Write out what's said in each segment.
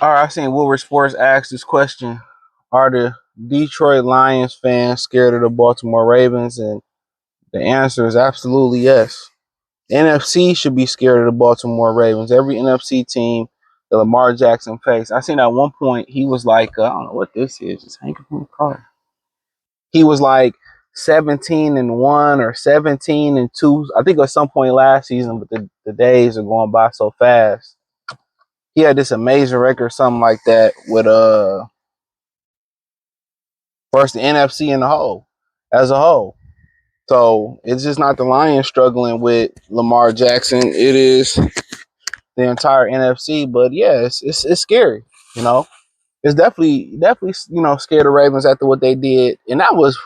All right, I seen Woodward Sports ask this question: are the Detroit Lions fans scared of the Baltimore Ravens? And the answer is absolutely yes. NFC should be scared of the Baltimore Ravens. Every NFC team that Lamar Jackson faced. I seen at one point he was like, I don't know what this is. Just hanging from the car. He was like 17-1 or 17-2. I think at some point last season, but the days are going by so fast. He had this amazing record, something like that, with versus the NFC in the whole, as a whole. So it's just not the Lions struggling with Lamar Jackson. It is the entire NFC. But yeah, it's scary. You know, it's definitely scared the Ravens after what they did, and that was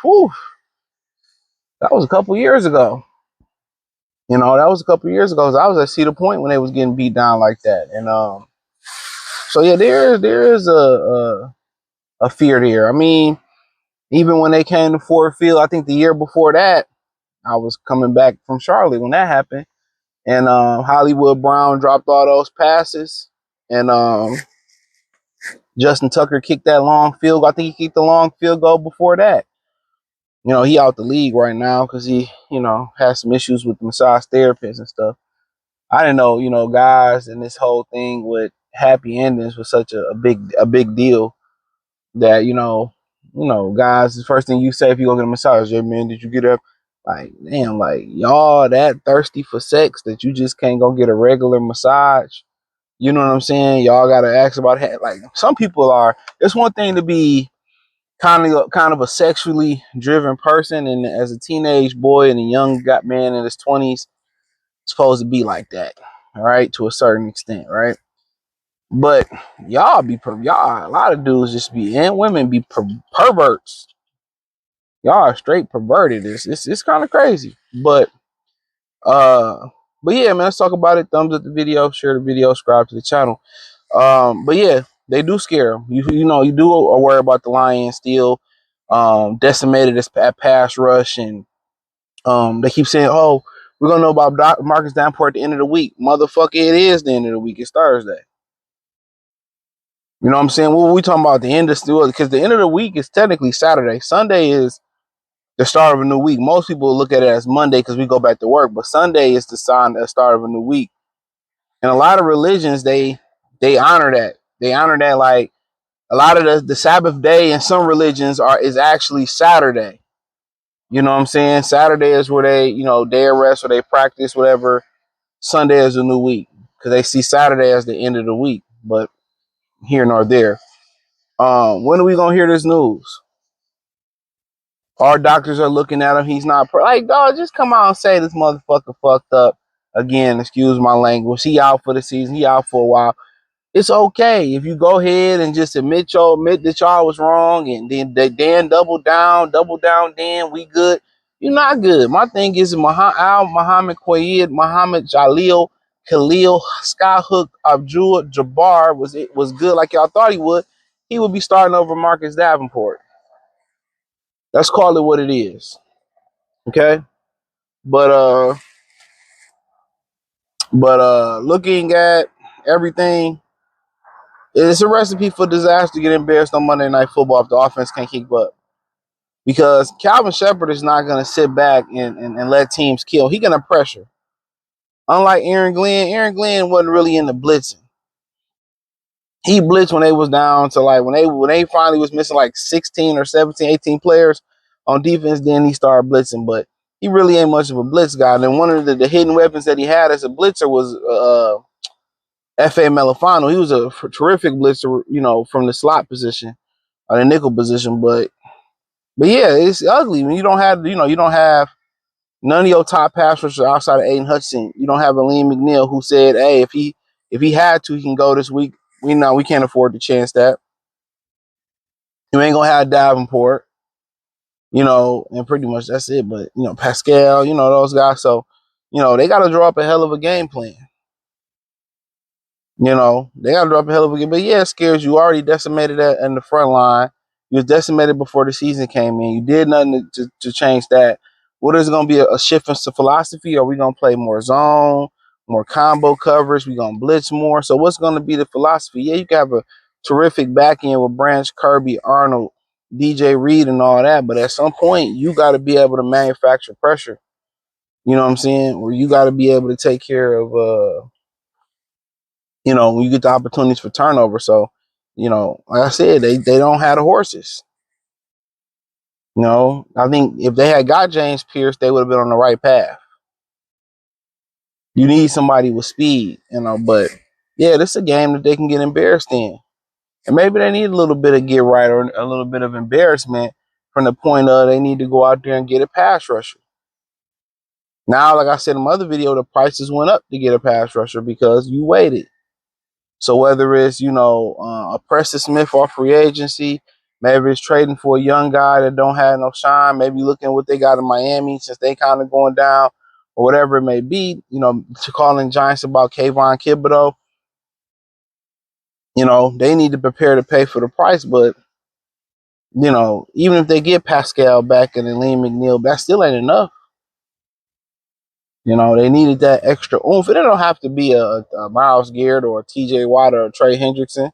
a couple years ago. That was a couple years ago. I was at Cedar Point when they was getting beat down like that, and so yeah, there is a fear there. I mean, even when they came to Ford Field, I think the year before that, I was coming back from Charlotte when that happened, and Hollywood Brown dropped all those passes, and Justin Tucker kicked that long field goal. I think he kicked the long field goal before that. He out the league right now because he, has some issues with the massage therapists and stuff. I didn't know, guys, and this whole thing with happy endings was such a big deal that guys, the first thing you say if you go get a massage, hey man, did you get up? Like, damn, like y'all that thirsty for sex that you just can't go get a regular massage. You know what I'm saying? Y'all gotta ask about like some people are. It's one thing to be kind of a sexually driven person, and as a teenage boy and a young man in his 20s, supposed to be like that, all right, to a certain extent, right? But y'all, a lot of dudes just be, and women be perverts. Y'all are straight perverted. It's kind of crazy, uh, but yeah, man, let's talk about it. Thumbs up the video, share the video, subscribe to the channel. But yeah, they do scare them. You do worry about the Lions still, decimated this pass rush, and they keep saying, "Oh, we're gonna know about Marcus Davenport at the end of the week." Motherfucker, it is the end of the week. It's Thursday. You know what I'm saying? What we talking about the end of still, because the end of the week is technically Saturday. Sunday is the start of a new week. Most people look at it as Monday because we go back to work, but Sunday is the start of a new week. And a lot of religions they honor that. They honor that, like a lot of the Sabbath day in some religions is actually Saturday. You know what I'm saying? Saturday is where they, day of rest or they practice whatever. Sunday is a new week because they see Saturday as the end of the week. But here nor there. When are we gonna hear this news? Our doctors are looking at him. He's not like, dog. Just come out and say this motherfucker fucked up again. Excuse my language. He out for the season. He out for a while. It's okay if you go ahead and just admit that y'all was wrong, and then they Dan double down, Dan we good. You're not good. My thing is Muhammad Qayyid, Muhammad Khalil, Skyhook Abdul Jabbar was good like y'all thought he would be starting over Marcus Davenport. Let's call it what it is. Okay? But looking at everything, it's a recipe for disaster. Get embarrassed on Monday Night Football if the offense can't keep up. Because Calvin Shepard is not going to sit back and let teams kill. He's going to pressure. Unlike Aaron Glenn wasn't really into blitzing. He blitzed when they was down to like when they finally was missing like 16 or 17, 18 players on defense. Then he started blitzing, but he really ain't much of a blitz guy. And then one of the hidden weapons that he had as a blitzer was F.A. Melifano. He was a terrific blitzer, from the slot position or the nickel position. But yeah, it's ugly when you don't have none of your top pass rushers outside of Aiden Hudson. You don't have Aleem McNeil, who said, "Hey, if he had to, he can go this week. We know we can't afford to chance that. You ain't gonna have Davenport, and pretty much that's it. But Pascal, those guys. So, they got to draw up a hell of a game plan. They got to drop a hell of a game. But yeah, it scares you. Already decimated that in the front line. You was decimated before the season came in. You did nothing to change that. What is it going to be a shift in philosophy? Are we going to play more zone, more combo coverage? We going to blitz more? So what's going to be the philosophy? Yeah, you can have a terrific back end with Branch, Kirby, Arnold, DJ Reed, and all that. But at some point, you got to be able to manufacture pressure. You know what I'm saying? Where you got to be able to take care of, when you get the opportunities for turnover. So, like I said, they don't have the horses. I think if they had got James Pierce, they would have been on the right path. You need somebody with speed, but yeah, this is a game that they can get embarrassed in. And maybe they need a little bit of get right or a little bit of embarrassment from the point of they need to go out there and get a pass rusher. Now, like I said in my other video, the prices went up to get a pass rusher because you waited. So whether it's, a Preston Smith off free agency, maybe it's trading for a young guy that don't have no shine, maybe looking at what they got in Miami since they kind of going down or whatever it may be, to calling Giants about Kayvon Thibodeaux, they need to prepare to pay for the price. But, even if they get Pascal back and then Liam McNeil, that still ain't enough. They needed that extra oomph. It don't have to be a Myles Garrett or a TJ Watt or a Trey Hendrickson.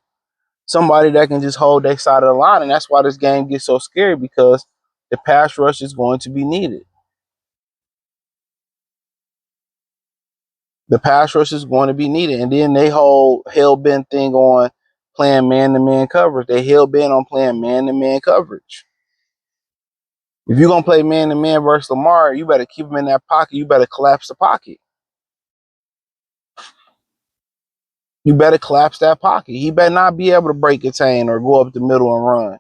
Somebody that can just hold their side of the line. And that's why this game gets so scary, because the pass rush is going to be needed. The pass rush is going to be needed. And then they whole hell-bent thing on playing man-to-man coverage. They hell-bent on playing man-to-man coverage. If you're going to play man-to-man versus Lamar, you better keep him in that pocket. You better collapse the pocket. You better collapse that pocket. He better not be able to break a chain or go up the middle and run.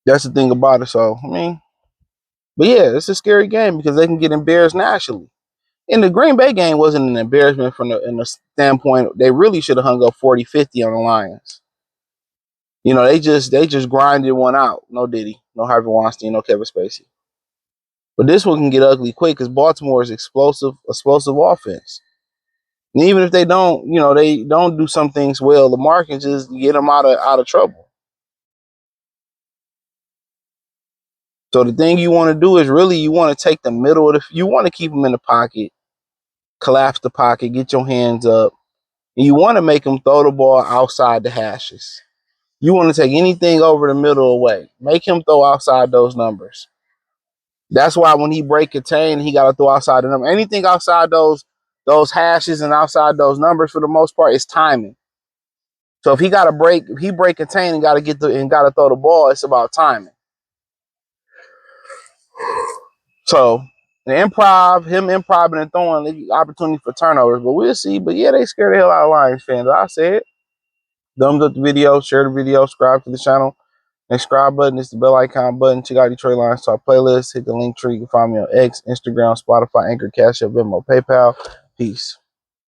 That's the thing about it. So, but yeah, it's a scary game because they can get embarrassed nationally. And the Green Bay game wasn't an embarrassment in the standpoint they really should have hung up 40-50 on the Lions. They just grinded one out. No Diddy, no Harvey Weinstein, no Kevin Spacey. But this one can get ugly quick because Baltimore is explosive offense. And even if they don't do some things well, Lamar can just get them out of trouble. So the thing you want to do is really you want to take the middle of you want to keep them in the pocket, collapse the pocket, get your hands up, and you want to make them throw the ball outside the hashes. You want to take anything over the middle away. Make him throw outside those numbers. That's why when he break contain, he got to throw outside the number. Anything outside those hashes and outside those numbers, for the most part, is timing. So if he break contain and got to throw the ball, it's about timing. So him improv and throwing opportunity for turnovers, but we'll see. But yeah, they scared the hell out of Lions fans. I said, thumbs up the video, share the video, subscribe to the channel. Next subscribe button is the bell icon button. Check out Detroit Lions Talk playlist. Hit the link tree. You can find me on X, Instagram, Spotify, Anchor, Cash App, Venmo, PayPal. Peace.